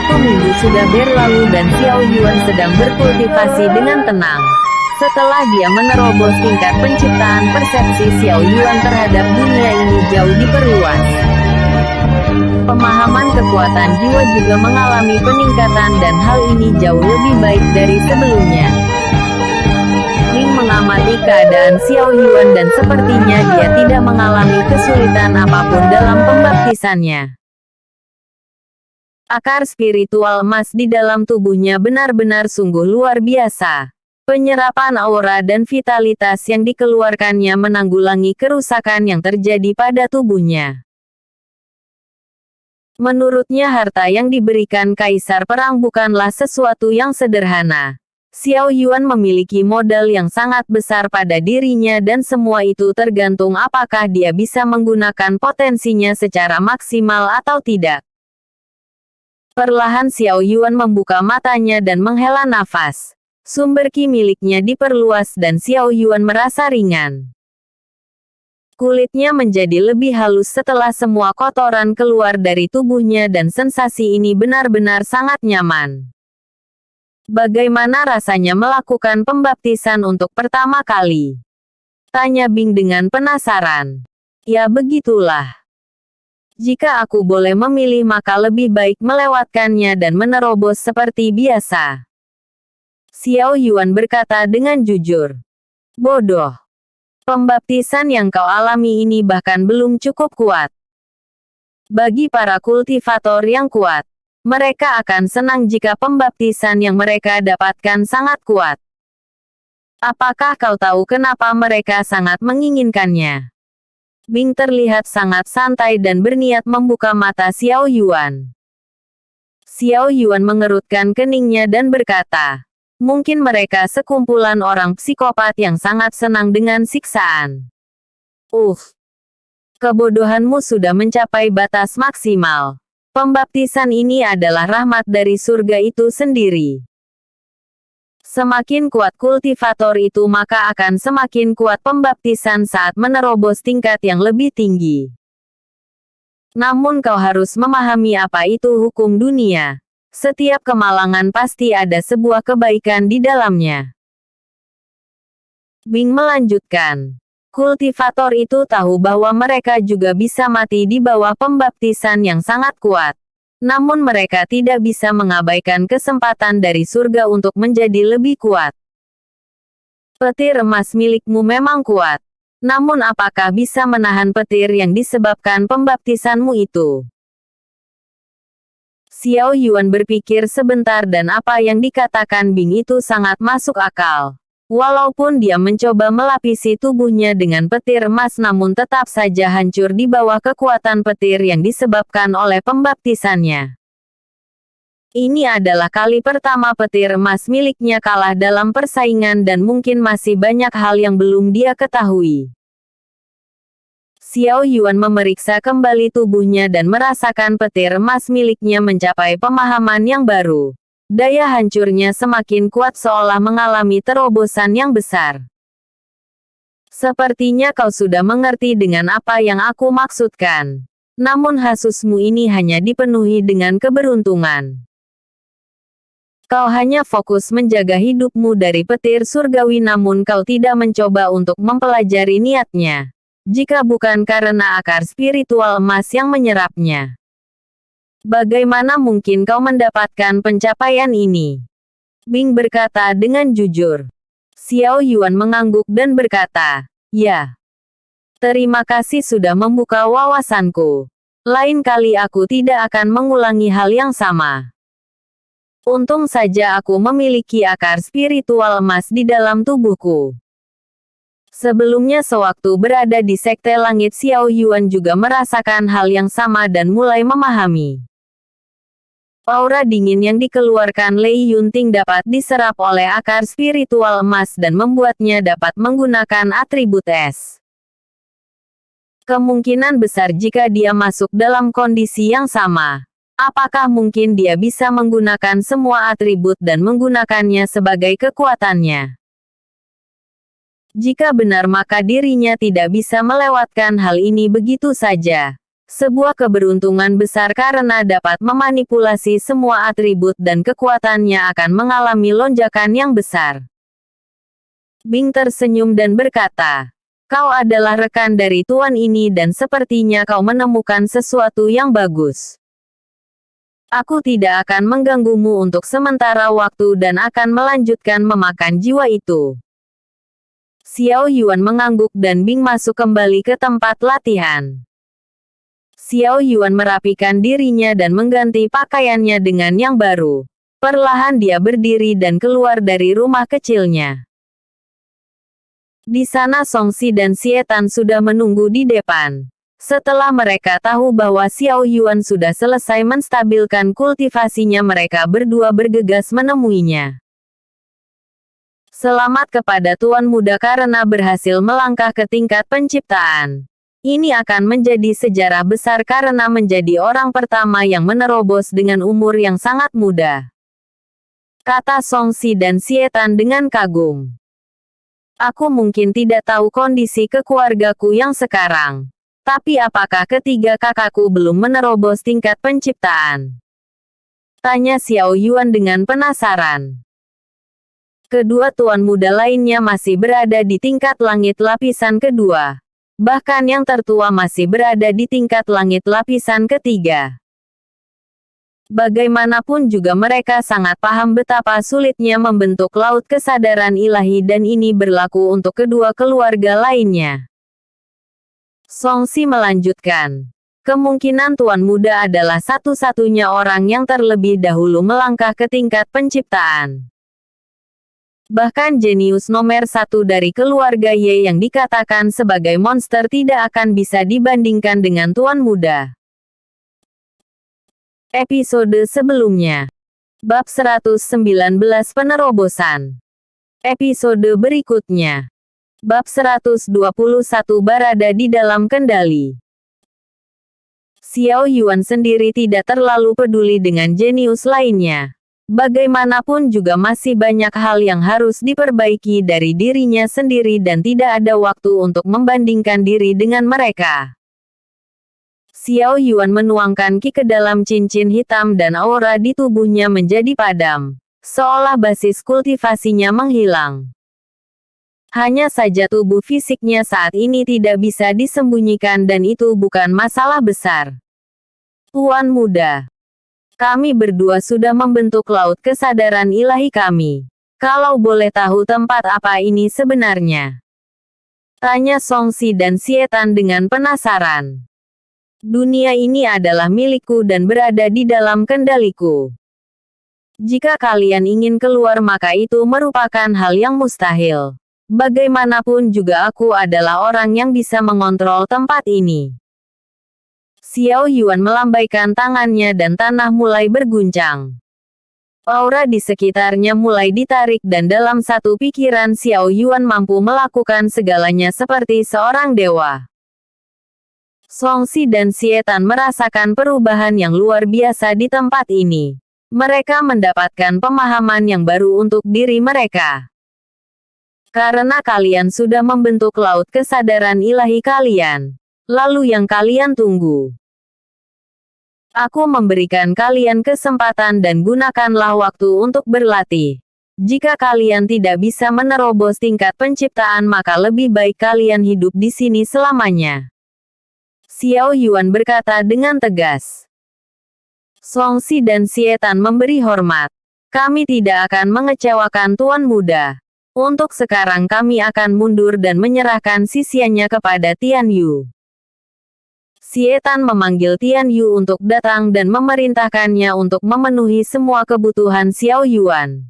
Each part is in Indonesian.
1 minggu sudah berlalu dan Xiao Yuan sedang berkultivasi dengan tenang. Setelah dia menerobos tingkat penciptaan, persepsi Xiao Yuan terhadap dunia ini jauh diperluas. Pemahaman kekuatan jiwa juga mengalami peningkatan dan hal ini jauh lebih baik dari sebelumnya. Bing mengamati keadaan Xiao Yuan dan sepertinya dia tidak mengalami kesulitan apapun dalam pembaptisannya. Akar spiritual emas di dalam tubuhnya benar-benar sungguh luar biasa. Penyerapan aura dan vitalitas yang dikeluarkannya menanggulangi kerusakan yang terjadi pada tubuhnya. Menurutnya harta yang diberikan Kaisar Perang bukanlah sesuatu yang sederhana. Xiao Yuan memiliki modal yang sangat besar pada dirinya dan semua itu tergantung apakah dia bisa menggunakan potensinya secara maksimal atau tidak. Perlahan Xiao Yuan membuka matanya dan menghela nafas. Sumber ki miliknya diperluas dan Xiao Yuan merasa ringan. Kulitnya menjadi lebih halus setelah semua kotoran keluar dari tubuhnya dan sensasi ini benar-benar sangat nyaman. Bagaimana rasanya melakukan pembaptisan untuk pertama kali? Tanya Bing dengan penasaran. Ya begitulah. Jika aku boleh memilih maka lebih baik melewatkannya dan menerobos seperti biasa. Xiao Yuan berkata dengan jujur. Bodoh. Pembaptisan yang kau alami ini bahkan belum cukup kuat. Bagi para kultivator yang kuat, mereka akan senang jika pembaptisan yang mereka dapatkan sangat kuat. Apakah kau tahu kenapa mereka sangat menginginkannya? Bing terlihat sangat santai dan berniat membuka mata Xiao Yuan. Xiao Yuan mengerutkan keningnya dan berkata, mungkin mereka sekumpulan orang psikopat yang sangat senang dengan siksaan. Kebodohanmu sudah mencapai batas maksimal. Pembaptisan ini adalah rahmat dari surga itu sendiri. Semakin kuat kultivator itu maka akan semakin kuat pembaptisan saat menerobos tingkat yang lebih tinggi. Namun kau harus memahami apa itu hukum dunia. Setiap kemalangan pasti ada sebuah kebaikan di dalamnya. Bing melanjutkan. Kultivator itu tahu bahwa mereka juga bisa mati di bawah pembaptisan yang sangat kuat. Namun mereka tidak bisa mengabaikan kesempatan dari surga untuk menjadi lebih kuat. Petir emas milikmu memang kuat. Namun apakah bisa menahan petir yang disebabkan pembaptisanmu itu? Xiao Yuan berpikir sebentar dan apa yang dikatakan Bing itu sangat masuk akal. Walaupun dia mencoba melapisi tubuhnya dengan petir emas namun tetap saja hancur di bawah kekuatan petir yang disebabkan oleh pembaptisannya. Ini adalah kali pertama petir emas miliknya kalah dalam persaingan dan mungkin masih banyak hal yang belum dia ketahui. Xiao Yuan memeriksa kembali tubuhnya dan merasakan petir emas miliknya mencapai pemahaman yang baru. Daya hancurnya semakin kuat seolah mengalami terobosan yang besar. Sepertinya kau sudah mengerti dengan apa yang aku maksudkan. Namun hasusmu ini hanya dipenuhi dengan keberuntungan. Kau hanya fokus menjaga hidupmu dari petir surgawi namun kau tidak mencoba untuk mempelajari niatnya. Jika bukan karena akar spiritual emas yang menyerapnya. Bagaimana mungkin kau mendapatkan pencapaian ini? Bing berkata dengan jujur. Xiao Yuan mengangguk dan berkata, ya. Terima kasih sudah membuka wawasanku. Lain kali aku tidak akan mengulangi hal yang sama. Untung saja aku memiliki akar spiritual emas di dalam tubuhku. Sebelumnya sewaktu berada di Sekte Langit Xiao Yuan juga merasakan hal yang sama dan mulai memahami. Aura dingin yang dikeluarkan Lei Yunting dapat diserap oleh akar spiritual emas dan membuatnya dapat menggunakan atribut es. Kemungkinan besar jika dia masuk dalam kondisi yang sama. Apakah mungkin dia bisa menggunakan semua atribut dan menggunakannya sebagai kekuatannya? Jika benar maka dirinya tidak bisa melewatkan hal ini begitu saja. Sebuah keberuntungan besar karena dapat memanipulasi semua atribut dan kekuatannya akan mengalami lonjakan yang besar. Bing tersenyum dan berkata, "Kau adalah rekan dari tuan ini dan sepertinya kau menemukan sesuatu yang bagus. Aku tidak akan mengganggumu untuk sementara waktu dan akan melanjutkan memakan jiwa itu." Xiao Yuan mengangguk dan Bing masuk kembali ke tempat latihan. Xiao Yuan merapikan dirinya dan mengganti pakaiannya dengan yang baru. Perlahan dia berdiri dan keluar dari rumah kecilnya. Di sana Songxi dan Xie-tan sudah menunggu di depan. Setelah mereka tahu bahwa Xiao Yuan sudah selesai menstabilkan kultivasinya, mereka berdua bergegas menemuinya. Selamat kepada Tuan Muda karena berhasil melangkah ke tingkat penciptaan. Ini akan menjadi sejarah besar karena menjadi orang pertama yang menerobos dengan umur yang sangat muda, kata Songxi dan Xie-tan dengan kagum. Aku mungkin tidak tahu kondisi keluargaku yang sekarang. Tapi apakah ketiga kakakku belum menerobos tingkat penciptaan? Tanya Xiao Yuan dengan penasaran. Kedua tuan muda lainnya masih berada di tingkat langit lapisan kedua. Bahkan yang tertua masih berada di tingkat langit lapisan ketiga. Bagaimanapun juga mereka sangat paham betapa sulitnya membentuk laut kesadaran ilahi dan ini berlaku untuk kedua keluarga lainnya. Songxi melanjutkan. Kemungkinan Tuan Muda adalah satu-satunya orang yang terlebih dahulu melangkah ke tingkat penciptaan. Bahkan jenius nomor 1 dari keluarga Ye yang dikatakan sebagai monster tidak akan bisa dibandingkan dengan Tuan Muda. Episode sebelumnya. Bab 119 Penerobosan. Episode berikutnya. Bab 121 Berada di dalam kendali. Xiao Yuan sendiri tidak terlalu peduli dengan jenius lainnya. Bagaimanapun juga masih banyak hal yang harus diperbaiki dari dirinya sendiri dan tidak ada waktu untuk membandingkan diri dengan mereka. Xiao Yuan menuangkan ki ke dalam cincin hitam dan aura di tubuhnya menjadi padam, seolah basis kultivasinya menghilang. Hanya saja tubuh fisiknya saat ini tidak bisa disembunyikan dan itu bukan masalah besar. Tuan Muda, kami berdua sudah membentuk laut kesadaran ilahi kami. Kalau boleh tahu tempat apa ini sebenarnya? Tanya Songxi dan Xie-tan dengan penasaran. Dunia ini adalah milikku dan berada di dalam kendaliku. Jika kalian ingin keluar maka itu merupakan hal yang mustahil. Bagaimanapun juga aku adalah orang yang bisa mengontrol tempat ini. Xiao Yuan melambaikan tangannya dan tanah mulai berguncang. Aura di sekitarnya mulai ditarik dan dalam satu pikiran Xiao Yuan mampu melakukan segalanya seperti seorang dewa. Songxi dan Xie-tan merasakan perubahan yang luar biasa di tempat ini. Mereka mendapatkan pemahaman yang baru untuk diri mereka. Karena kalian sudah membentuk laut kesadaran ilahi kalian. Lalu yang kalian tunggu? Aku memberikan kalian kesempatan dan gunakanlah waktu untuk berlatih. Jika kalian tidak bisa menerobos tingkat penciptaan maka lebih baik kalian hidup di sini selamanya. Xiao Yuan berkata dengan tegas. Songxi dan Xie-tan memberi hormat. Kami tidak akan mengecewakan Tuan Muda. Untuk sekarang kami akan mundur dan menyerahkan sisiannya kepada Tian Yu. Xie-tan memanggil Tian Yu untuk datang dan memerintahkannya untuk memenuhi semua kebutuhan Xiao Yuan.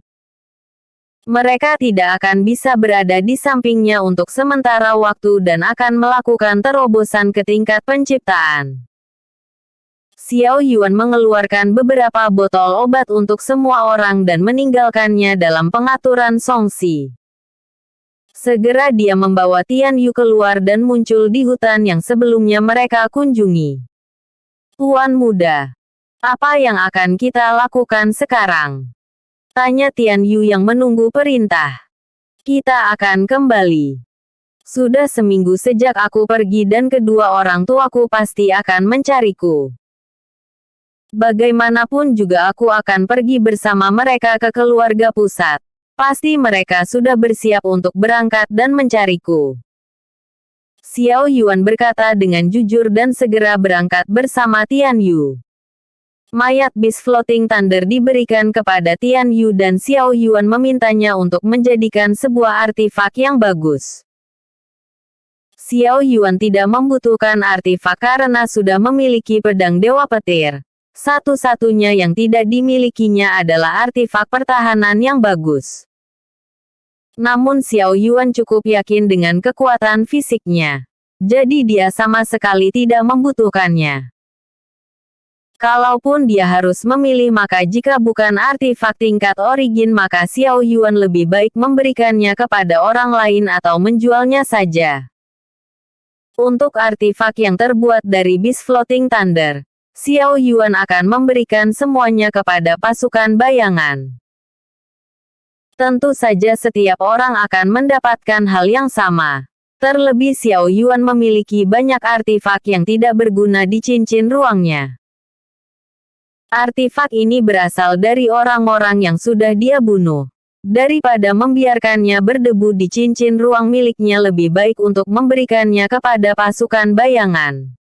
Mereka tidak akan bisa berada di sampingnya untuk sementara waktu dan akan melakukan terobosan ke tingkat penciptaan. Xiao Yuan mengeluarkan beberapa botol obat untuk semua orang dan meninggalkannya dalam pengaturan Songxi. Segera dia membawa Tian Yu keluar dan muncul di hutan yang sebelumnya mereka kunjungi. Tuan Muda, apa yang akan kita lakukan sekarang? Tanya Tian Yu yang menunggu perintah. Kita akan kembali. Sudah seminggu sejak aku pergi dan kedua orang tuaku pasti akan mencariku. Bagaimanapun juga aku akan pergi bersama mereka ke keluarga pusat. Pasti mereka sudah bersiap untuk berangkat dan mencariku. Xiao Yuan berkata dengan jujur dan segera berangkat bersama Tian Yu. Mayat bis Floating Thunder diberikan kepada Tian Yu dan Xiao Yuan memintanya untuk menjadikan sebuah artifak yang bagus. Xiao Yuan tidak membutuhkan artifak karena sudah memiliki pedang Dewa Petir. Satu-satunya yang tidak dimilikinya adalah artifak pertahanan yang bagus. Namun Xiao Yuan cukup yakin dengan kekuatan fisiknya. Jadi dia sama sekali tidak membutuhkannya. Kalaupun dia harus memilih maka jika bukan artifak tingkat origin maka Xiao Yuan lebih baik memberikannya kepada orang lain atau menjualnya saja. Untuk artifak yang terbuat dari bis Floating Thunder, Xiao Yuan akan memberikan semuanya kepada pasukan bayangan. Tentu saja setiap orang akan mendapatkan hal yang sama. Terlebih Xiao Yuan memiliki banyak artifak yang tidak berguna di cincin ruangnya. Artifak ini berasal dari orang-orang yang sudah dia bunuh. Daripada membiarkannya berdebu di cincin ruang miliknya lebih baik untuk memberikannya kepada pasukan bayangan.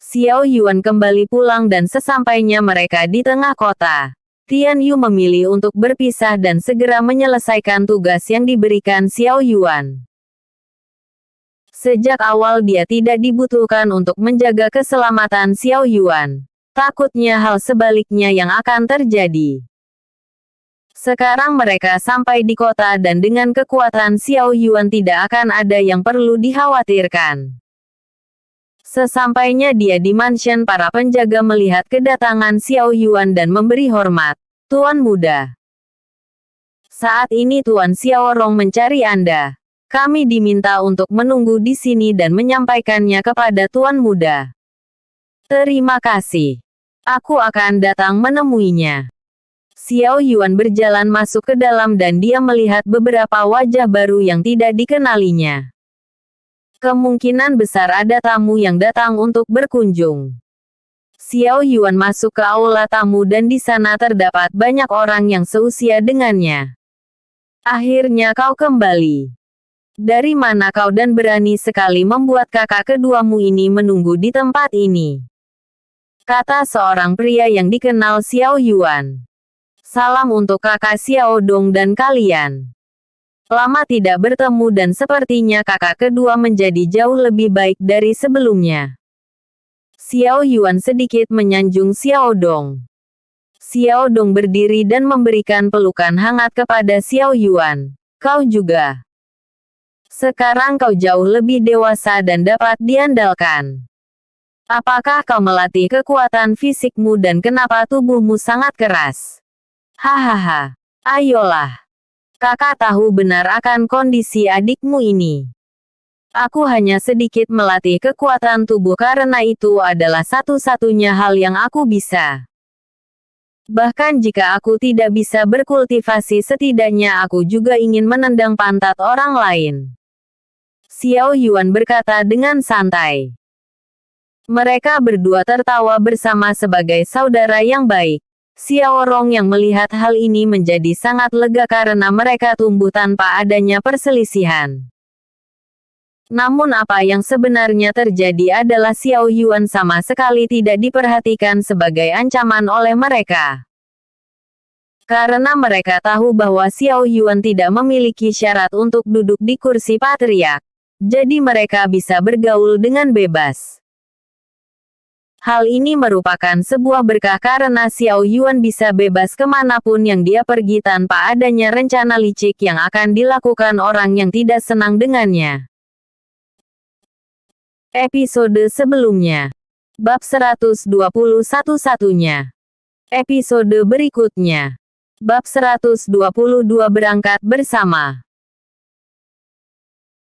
Xiao Yuan kembali pulang dan sesampainya mereka di tengah kota, Tian Yu memilih untuk berpisah dan segera menyelesaikan tugas yang diberikan Xiao Yuan. Sejak awal dia tidak dibutuhkan untuk menjaga keselamatan Xiao Yuan. Takutnya hal sebaliknya yang akan terjadi. Sekarang mereka sampai di kota dan dengan kekuatan Xiao Yuan tidak akan ada yang perlu dikhawatirkan. Sesampainya dia di mansion para penjaga melihat kedatangan Xiao Yuan dan memberi hormat. Tuan muda. Saat ini Tuan Xiao Rong mencari Anda. Kami diminta untuk menunggu di sini dan menyampaikannya kepada Tuan muda. Terima kasih. Aku akan datang menemuinya. Xiao Yuan berjalan masuk ke dalam dan dia melihat beberapa wajah baru yang tidak dikenalinya. Kemungkinan besar ada tamu yang datang untuk berkunjung. Xiao Yuan masuk ke aula tamu dan di sana terdapat banyak orang yang seusia dengannya. Akhirnya kau kembali. Dari mana kau dan berani sekali membuat kakak keduamu ini menunggu di tempat ini? Kata seorang pria yang dikenal Xiao Yuan. Salam untuk kakak Xiao Dong dan kalian. Lama tidak bertemu dan sepertinya kakak kedua menjadi jauh lebih baik dari sebelumnya. Xiao Yuan sedikit menyanjung Xiao Dong. Xiao Dong berdiri dan memberikan pelukan hangat kepada Xiao Yuan. Kau juga. Sekarang kau jauh lebih dewasa dan dapat diandalkan. Apakah kau melatih kekuatan fisikmu dan kenapa tubuhmu sangat keras? Hahaha. Ayolah. Kakak tahu benar akan kondisi adikmu ini. Aku hanya sedikit melatih kekuatan tubuh karena itu adalah satu-satunya hal yang aku bisa. Bahkan jika aku tidak bisa berkultivasi setidaknya aku juga ingin menendang pantat orang lain. Xiao Yuan berkata dengan santai. Mereka berdua tertawa bersama sebagai saudara yang baik. Xiao Rong yang melihat hal ini menjadi sangat lega karena mereka tumbuh tanpa adanya perselisihan. Namun apa yang sebenarnya terjadi adalah Xiao Yuan sama sekali tidak diperhatikan sebagai ancaman oleh mereka. Karena mereka tahu bahwa Xiao Yuan tidak memiliki syarat untuk duduk di kursi patriark, jadi mereka bisa bergaul dengan bebas. Hal ini merupakan sebuah berkah karena Xiao Yuan bisa bebas kemanapun yang dia pergi tanpa adanya rencana licik yang akan dilakukan orang yang tidak senang dengannya. Episode sebelumnya. Bab 121 satunya. Episode berikutnya. Bab 122 berangkat bersama.